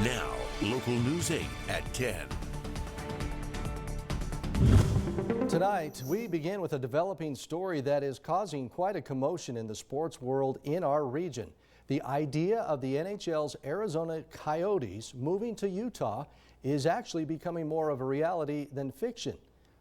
Now, local news 8 at 10. Tonight, we begin with a developing story that is causing quite a commotion in the sports world in our region. The idea of the NHL's Arizona Coyotes moving to Utah is actually becoming more of a reality than fiction.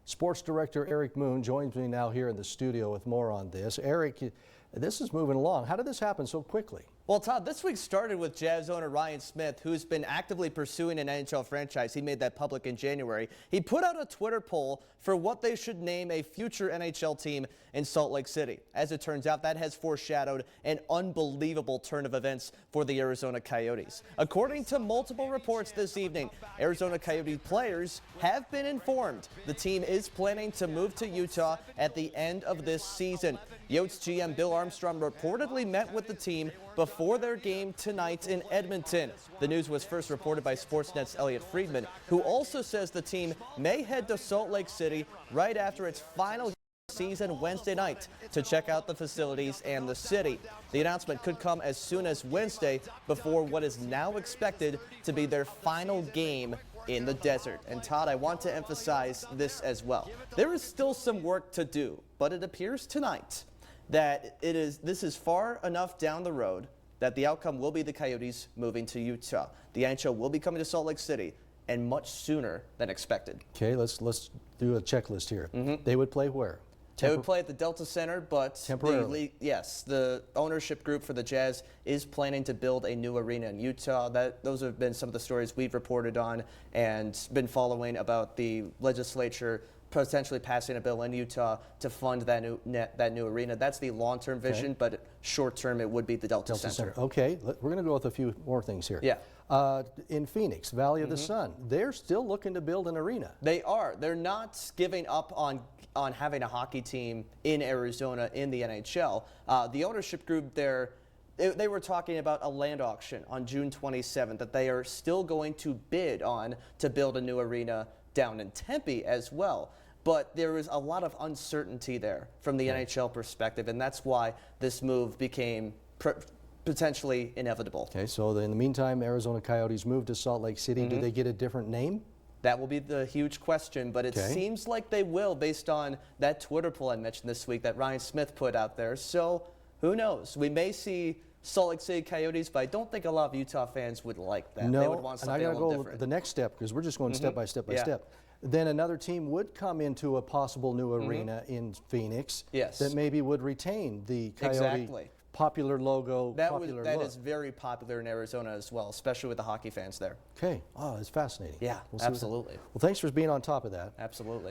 Sports director Eric Moon joins me now here in the studio with more on this. Eric, this is moving along. How did this happen so quickly? Well, Todd, this week started with Jazz owner Ryan Smith, who's been actively pursuing an NHL franchise. He made that public in January. He put out a Twitter poll for what they should name a future NHL team in Salt Lake City. As it turns out, that has foreshadowed an unbelievable turn of events for the Arizona Coyotes. According to multiple reports this evening, Arizona Coyote players have been informed the team is planning to move to Utah at the end of this season. Yotes GM Bill Armstrong reportedly met with the team before their game tonight in Edmonton. The news was first reported by Sportsnet's Elliot Friedman, who also says the team may head to Salt Lake City right after its final season Wednesday night to check out the facilities and the city. The announcement could come as soon as Wednesday before what is now expected to be their final game in the desert. And Todd, I want to emphasize this as well. There is still some work to do, but it appears tonight that this is far enough down the road that the outcome will be the Coyotes moving to Utah. The NHL will be coming to Salt Lake City, and much sooner than expected. Okay, let's do a checklist here. They would play where? They would play at the Delta Center, but temporarily. The ownership group for the Jazz is planning to build a new arena in Utah. Those have been some of the stories we've reported on and been following about the legislature potentially passing a bill in Utah to fund that new arena. That's the long-term vision, but short-term it would be the Delta Center. Okay, we're going to go with a few more things here. Yeah. In Phoenix, Valley of the Sun, they're still looking to build an arena. They are. They're not giving up on having a hockey team in Arizona in the NHL. The ownership group there, they were talking about a land auction on June 27th that they are still going to bid on to build a new arena down in Tempe as well. But there is a lot of uncertainty there from the NHL perspective, and that's why this move became potentially inevitable. Okay, so in the meantime, Arizona Coyotes moved to Salt Lake City. Do they get a different name? That will be the huge question, but it seems like they will based on that Twitter poll I mentioned this week that Ryan Smith put out there. So who knows? We may see Salt Lake City Coyotes, but I don't think a lot of Utah fans would like that. No, they would want something and I got a little to go different. the next step because we're just going step by step by step. Then another team would come into a possible new arena in Phoenix that maybe would retain the Coyote popular logo, popular that look. is very popular in Arizona as well, especially with the hockey fans there. Okay. Oh, it's fascinating. Yeah, we'll absolutely. Well, thanks for being on top of that. Absolutely.